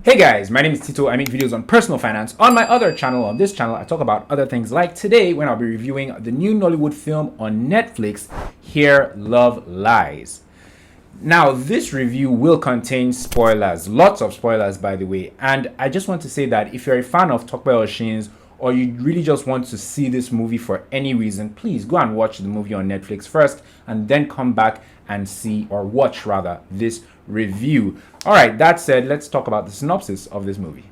Hey guys, my name is Tito. I make videos on personal finance. On my other channel, on this channel, I talk about other things like today when I'll be reviewing the new Nollywood film on Netflix, Here Love Lies. Now, this review will contain spoilers, lots of spoilers by the way, and I just want to say that if you're a fan of Tope Oshin's or you really just want to see this movie for any reason, please go and watch the movie on Netflix first and then come back and see, or watch rather, this review. Alright, that said, let's talk about the synopsis of this movie.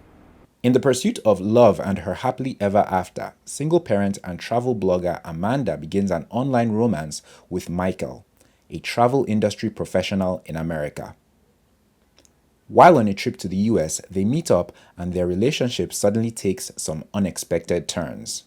In the pursuit of love and her happily ever after, single parent and travel blogger Amanda begins an online romance with Michael, a travel industry professional in America. While on a trip to the US, they meet up and their relationship suddenly takes some unexpected turns.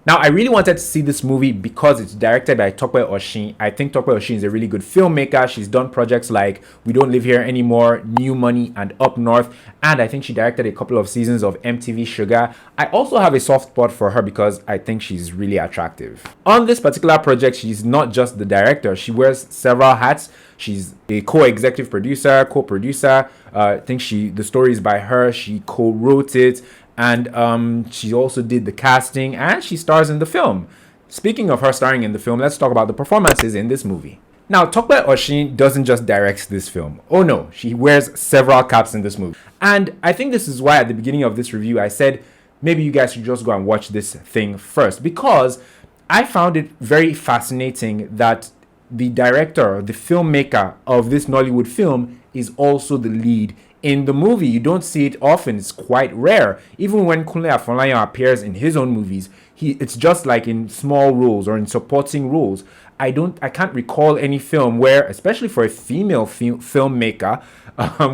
Now, I really wanted to see this movie because it's directed by Tope Oshin. I think Tope Oshin is a really good filmmaker. She's done projects like We Don't Live Here Anymore, New Money, and Up North. And I think she directed a couple of seasons of MTV Sugar. I also have a soft spot for her because I think she's really attractive. On this particular project, she's not just the director. She wears several hats. She's a co-executive producer, co-producer. I think the story is by her. She co-wrote it. And she also did the casting and she stars in the film. Speaking of her starring in the film, let's talk about the performances in this movie. Now, Tope Oshin doesn't just direct this film. Oh no, she wears several caps in this movie. And I think this is why at the beginning of this review, I said, maybe you guys should just go and watch this thing first. Because I found it very fascinating that the director, the filmmaker of this Nollywood film is also the lead in the movie. You don't see it often. It's quite rare. Even when Kunle Afolayan appears in his own movies, it's just like in small roles or in supporting roles. I can't recall any film where, especially for a female filmmaker,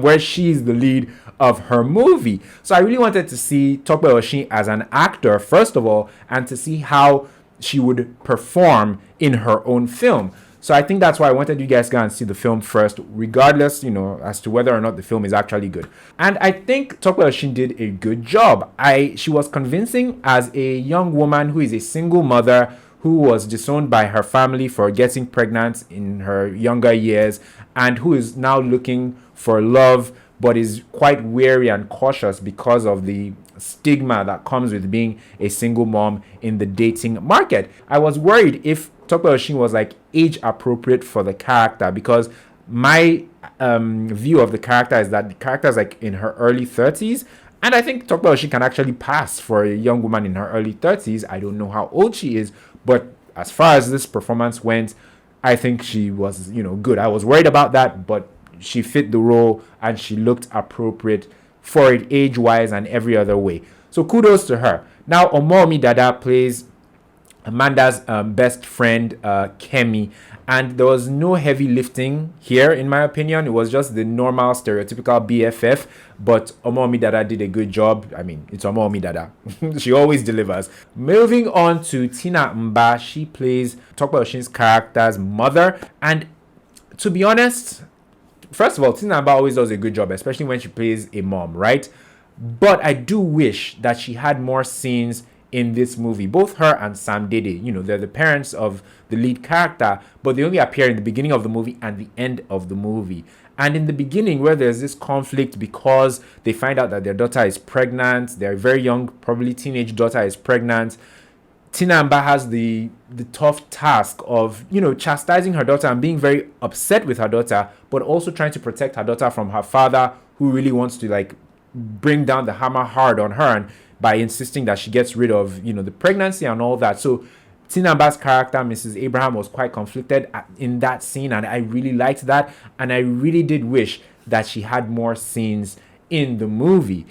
where she's the lead of her movie. So I really wanted to see Tope Oshin as an actor, first of all, and to see how she would perform in her own film. So I think that's why I wanted you guys to go and see the film first, regardless, as to whether or not the film is actually good. And I think Tope Oshin did a good job. She was convincing as a young woman who is a single mother who was disowned by her family for getting pregnant in her younger years and who is now looking for love but is quite wary and cautious because of the stigma that comes with being a single mom in the dating market. I was worried if Tope Oshin was like age appropriate for the character, because my view of the character is that the character is like in her early 30s, and I think Tope Oshin can actually pass for a young woman in her early 30s. I don't know how old she is, but as far as this performance went, I think she was good. I was worried about that, but she fit the role and she looked appropriate for it age-wise and every other way. So kudos to her. Now, Omowumi Dada plays Amanda's best friend, Kemi, and there was no heavy lifting here, in my opinion. It was just the normal stereotypical BFF, but Omowumi Dada did a good job. I mean, it's Omowumi Dada. She always delivers. Moving on to Tina Mba, she plays Tope Oshin's character's mother, and to be honest, first of all, Tina Mba always does a good job, especially when she plays a mom, right? But I do wish that she had more scenes in this movie. Both her and Sam Dede, they're the parents of the lead character, but they only appear in the beginning of the movie and the end of the movie. And in the beginning, where there's this conflict because they find out that their daughter is pregnant, their very young, probably teenage daughter is pregnant, Tina Mba has the tough task of, chastising her daughter and being very upset with her daughter, but also trying to protect her daughter from her father, who really wants to bring down the hammer hard on her, and by insisting that she gets rid of, the pregnancy and all that. So Tina Mba's character, Mrs. Abraham, was quite conflicted in that scene, and I really liked that. And I really did wish that she had more scenes in the movie.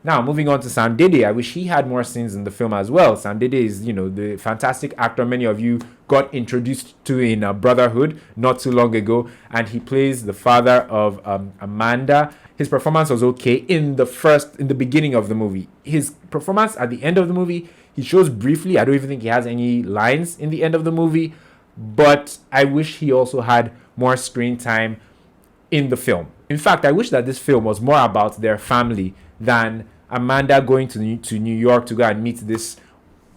Now, moving on to Sam Dede, I wish he had more scenes in the film as well. Sam Dede is, the fantastic actor many of you got introduced to in Brotherhood not too long ago, and he plays the father of Amanda. His performance was okay in the beginning of the movie. His performance at the end of the movie, he shows briefly. I don't even think he has any lines in the end of the movie, but I wish he also had more screen time in the film. In fact, I wish that this film was more about their family than Amanda going to New York to go and meet this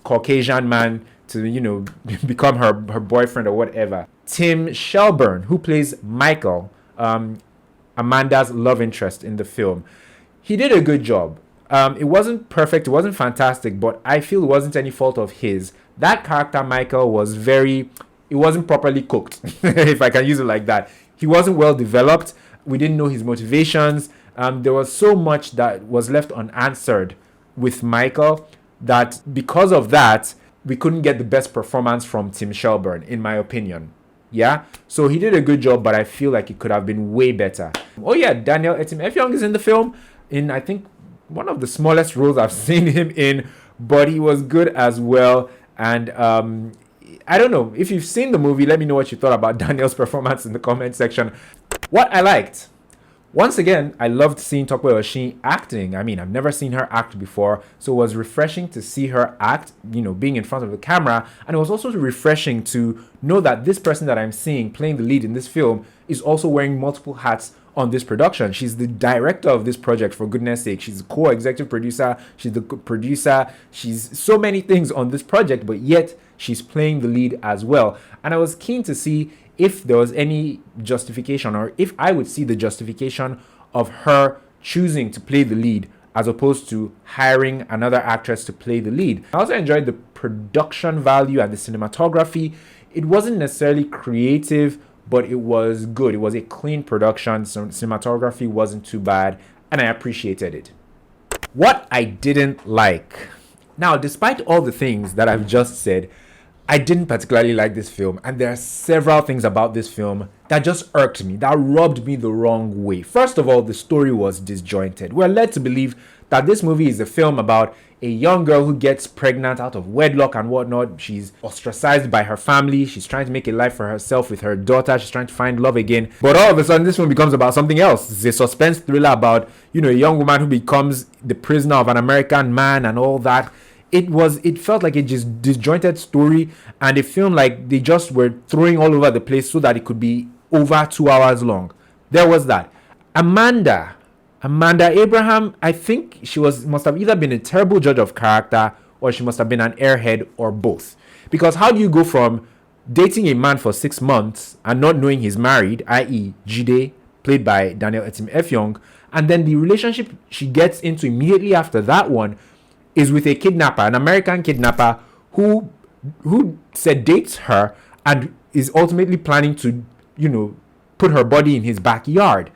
Caucasian man to, become her boyfriend or whatever. Tim Shelburne, who plays Michael, Amanda's love interest in the film. He did a good job. It wasn't perfect, it wasn't fantastic, but I feel it wasn't any fault of his. That character, Michael, was very, it wasn't properly cooked, if I can use it like that. He wasn't well developed. We didn't know his motivations. There was so much that was left unanswered with Michael that because of that, we couldn't get the best performance from Tim Shelburne, in my opinion. Yeah, so he did a good job, but I feel like it could have been way better. Oh yeah, Daniel Etim-Effiong is in the film in, I think, one of the smallest roles I've seen him in, but he was good as well. And I don't know, if you've seen the movie, let me know what you thought about Daniel's performance in the comment section. What I liked, once again, I loved seeing Tope Oshin acting. I mean, I've never seen her act before, so it was refreshing to see her act, being in front of the camera. And it was also refreshing to know that this person that I'm seeing playing the lead in this film is also wearing multiple hats on this production. She's the director of this project, for goodness sake. She's the co-executive producer, she's the producer, she's so many things on this project, but yet she's playing the lead as well. And I was keen to see if there was any justification, or if I would see the justification of her choosing to play the lead as opposed to hiring another actress to play the lead. I also enjoyed the production value and the cinematography. It wasn't necessarily creative, but it was good. It was a clean production. So cinematography wasn't too bad, and I appreciated it. What I didn't like. Now, despite all the things that I've just said, I didn't particularly like this film, and there are several things about this film that just irked me, that rubbed me the wrong way. First of all, the story was disjointed. We're led to believe that this movie is a film about a young girl who gets pregnant out of wedlock and whatnot. She's ostracized by her family. She's trying to make a life for herself with her daughter. She's trying to find love again. But all of a sudden, this film becomes about something else. It's a suspense thriller about, a young woman who becomes the prisoner of an American man and all that. It felt like a just disjointed story, and it felt like they just were throwing all over the place so that it could be over 2 hours long. There was that. Amanda Abraham, I think she must have either been a terrible judge of character, or she must have been an airhead, or both. Because how do you go from dating a man for 6 months and not knowing he's married, i.e. Dede, played by Daniel Etim-Effiong, and then the relationship she gets into immediately after that one is with a kidnapper, an American kidnapper who sedates her and is ultimately planning to, put her body in his backyard.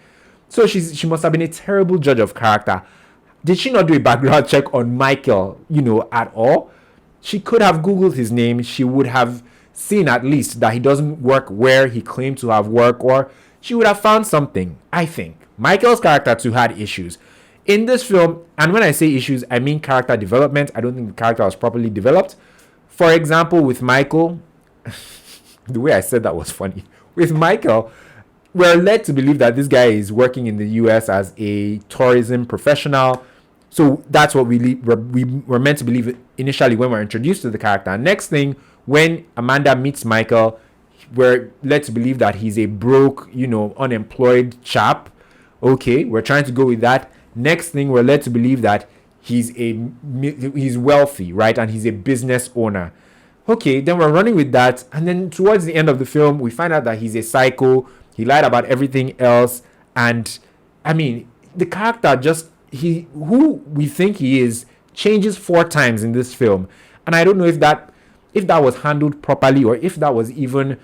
So she must have been a terrible judge of character. Did she not do a background check on Michael, at all? She could have Googled his name. She would have seen at least that he doesn't work where he claimed to have worked, or she would have found something, I think. Michael's character too had issues. In this film, and when I say issues, I mean character development. I don't think the character was properly developed. For example, with Michael, the way I said that was funny. With Michael, we're led to believe that this guy is working in the US as a tourism professional. So that's what we were meant to believe initially when we're introduced to the character. Next thing, when Amanda meets Michael, we're led to believe that he's a broke, unemployed chap. Okay, we're trying to go with that. Next thing, we're led to believe that he's wealthy, right? And he's a business owner. Okay, then we're running with that. And then towards the end of the film, we find out that he's a psycho. He lied about everything else. And I mean, the character who we think he is changes 4 times in this film. And I don't know if that was handled properly, or if that was even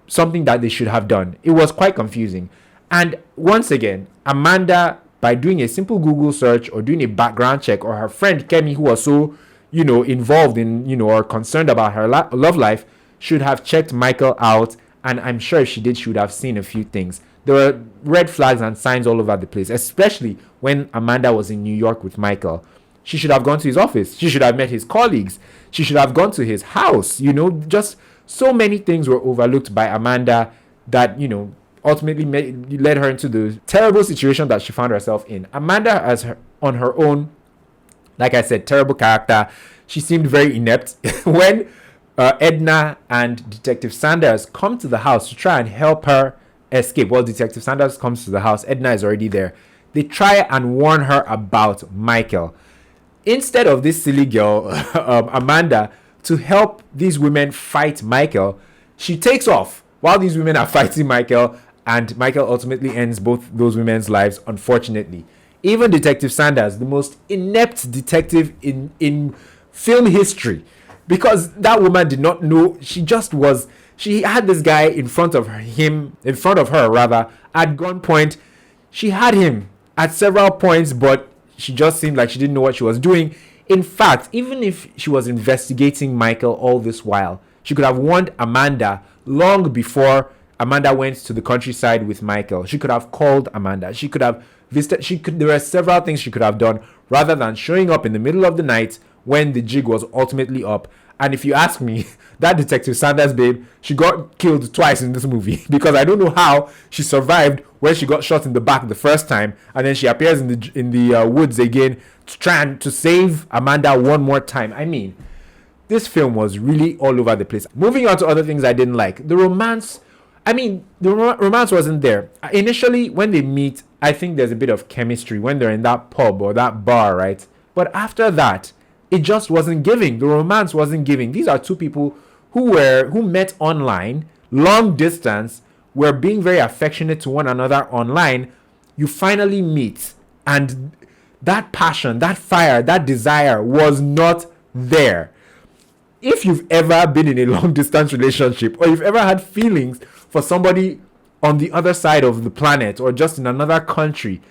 something that they should have done. It was quite confusing. And once again, Amanda, by doing a simple Google search or doing a background check, or her friend Kemi, who was so, involved in, or concerned about her love life, should have checked Michael out. And I'm sure if she did, she would have seen a few things. There were red flags and signs all over the place, especially when Amanda was in New York with Michael. She should have gone to his office. She should have met his colleagues. She should have gone to his house. Just so many things were overlooked by Amanda that, ultimately led her into the terrible situation that she found herself in. Amanda, on her own, like I said, terrible character. She seemed very inept. When Edna and Detective Sanders come to the house to try and help her escape, well, Detective Sanders comes to the house. Edna is already there. They try and warn her about Michael. Instead of this silly girl, Amanda, to help these women fight Michael, she takes off while these women are fighting Michael, and Michael ultimately ends both those women's lives, unfortunately. Even Detective Sanders, the most inept detective in film history, because that woman did not know. She had this guy in front of her rather, at gunpoint. She had him at several points, but she just seemed like she didn't know what she was doing. In fact, even if she was investigating Michael all this while, she could have warned Amanda long before Amanda went to the countryside with Michael. She could have called Amanda. She could have visited. There were several things she could have done rather than showing up in the middle of the night when the jig was ultimately up. And if you ask me, that Detective Sanders babe, she got killed twice in this movie, because I don't know how she survived when she got shot in the back the first time, and then she appears in the woods again to try and to save Amanda one more time. I mean, this film was really all over the place. Moving on to other things I didn't like. The romance. I mean, the romance wasn't there. Initially, when they meet, I think there's a bit of chemistry when they're in that pub or that bar, right? But after that, it just wasn't giving. The romance wasn't giving. These are two people who met online, long distance, were being very affectionate to one another online. You finally meet, and that passion, that fire, that desire was not there. If you've ever been in a long distance relationship, or you've ever had feelings for somebody on the other side of the planet or just in another country,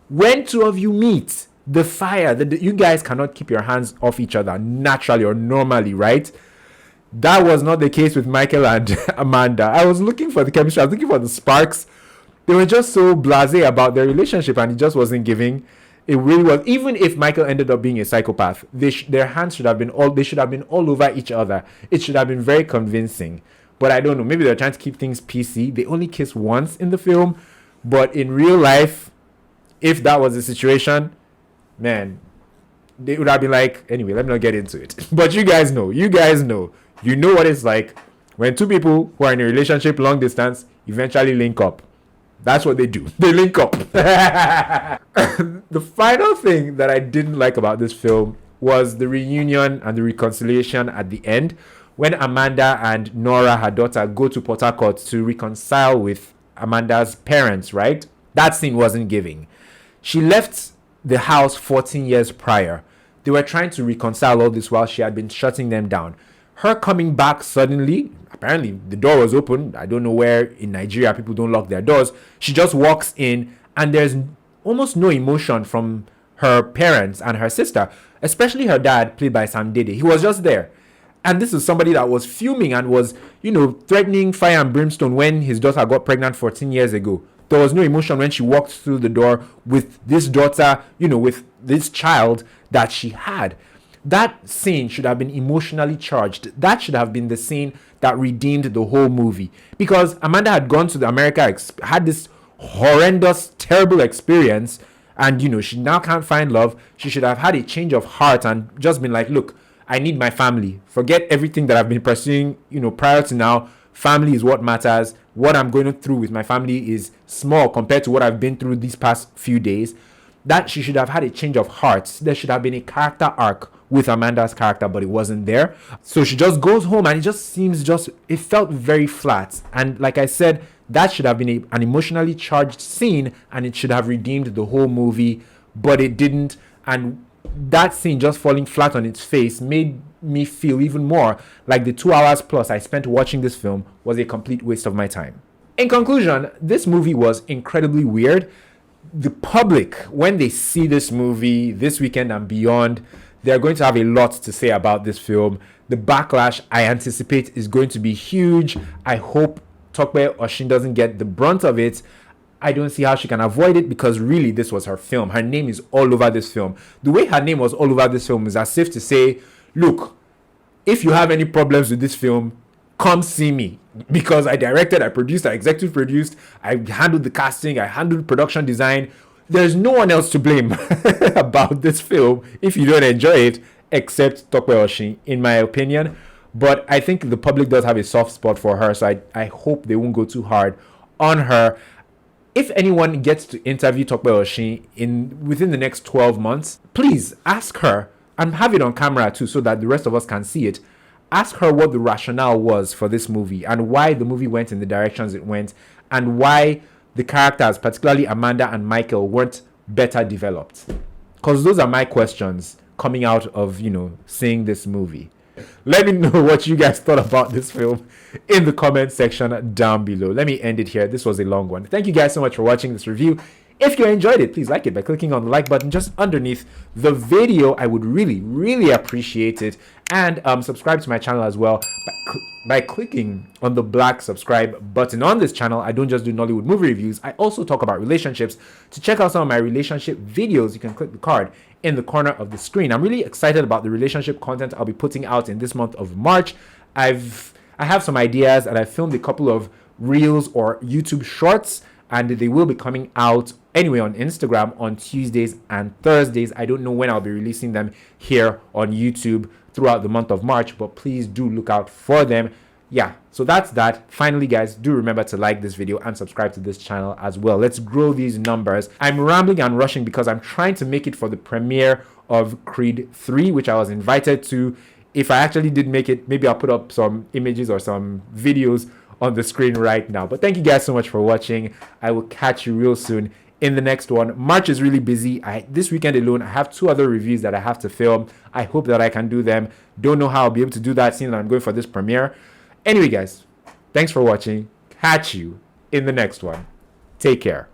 when two of you meet, the fire, you guys cannot keep your hands off each other naturally or normally, right? That was not the case with Michael and Amanda. I was looking for the chemistry. I was looking for the sparks. They were just so blasé about their relationship, and it just wasn't giving. It really was. Even if Michael ended up being a psychopath, their hands should have been all over each other. It should have been very convincing. But I don't know. Maybe they're trying to keep things PC. They only kiss once in the film, but in real life, if that was the situation, man, they would have been like, anyway, let me not get into it. But you guys know what it's like when two people who are in a relationship long distance eventually link up. That's what they do. They link up. The final thing that I didn't like about this film was the reunion and the reconciliation at the end, when Amanda and Nora, her daughter, go to Port Harcourt to reconcile with Amanda's parents, right? That scene wasn't giving. She left the house 14 years prior. They were trying to reconcile all this while she had been shutting them down. Her coming back suddenly, apparently the door was open. I don't know where in Nigeria people don't lock their doors. She just walks in, and there's almost no emotion from her parents and her sister, especially her dad, played by Sam Dede. He was just there. And this is somebody that was fuming and was, threatening fire and brimstone when his daughter got pregnant 14 years ago. There was no emotion when she walked through the door with this daughter, with this child that she had. That scene should have been emotionally charged. That should have been the scene that redeemed the whole movie. Because Amanda had gone to America, had this horrendous, terrible experience, and, she now can't find love. She should have had a change of heart and just been like, look, I need my family. Forget everything that I've been pursuing, prior to now. Family is what matters. What I'm going through with my family is small compared to what I've been through these past few days. That she should have had a change of heart. There should have been a character arc with Amanda's character, but it wasn't there. So she just goes home, and it felt very flat. And like I said, that should have been an emotionally charged scene, and it should have redeemed the whole movie, but it didn't. And that scene just falling flat on its face made me feel even more like the 2 hours plus I spent watching this film was a complete waste of my time. In conclusion, this movie was incredibly weird. The public, when they see this movie this weekend and beyond, they're going to have a lot to say about this film. The backlash, I anticipate, is going to be huge. I hope Tope Oshin doesn't get the brunt of it. I don't see how she can avoid it, because really this was her film. Her name is all over this film. The way her name was all over this film is as if to say, look, if you have any problems with this film, come see me, because I directed, I produced, I executive produced, I handled the casting, I handled production design. There's no one else to blame about this film if you don't enjoy it, except Tope Oshin, in my opinion. But I think the public does have a soft spot for her, so I hope they won't go too hard on her. If anyone gets to interview Tope Oshin within the next 12 months, please ask her, and have it on camera too, so that the rest of us can see it. Ask her what the rationale was for this movie, and why the movie went in the directions it went, and why the characters, particularly Amanda and Michael, weren't better developed? Because those are my questions coming out of, seeing this movie. Let me know what you guys thought about this film in the comment section down below. Let me end it here. This was a long one. Thank you guys so much for watching this review. If you enjoyed it, please like it by clicking on the like button just underneath the video. I would really, really appreciate it. And subscribe to my channel as well by clicking on the black subscribe button. On this channel, I don't just do Nollywood movie reviews. I also talk about relationships. To check out some of my relationship videos, you can click the card in the corner of the screen. I'm really excited about the relationship content I'll be putting out in this month of March. I have some ideas, and I filmed a couple of reels or YouTube shorts, and they will be coming out anyway on Instagram on Tuesdays and Thursdays. I don't know when I'll be releasing them here on YouTube throughout the month of March, but please do look out for them. Yeah, so that's that. Finally, guys, do remember to like this video and subscribe to this channel as well. Let's grow these numbers. I'm rambling and rushing because I'm trying to make it for the premiere of Creed 3, which I was invited to. If I actually did make it, maybe I'll put up some images or some videos on the screen right now. But thank you guys so much for watching. I will catch you real soon in the next one. March is really busy. This weekend alone, I have 2 other reviews that I have to film. I hope that I can do them. Don't know how I'll be able to do that, seeing that I'm going for this premiere. Anyway, guys, thanks for watching. Catch you in the next one. Take care.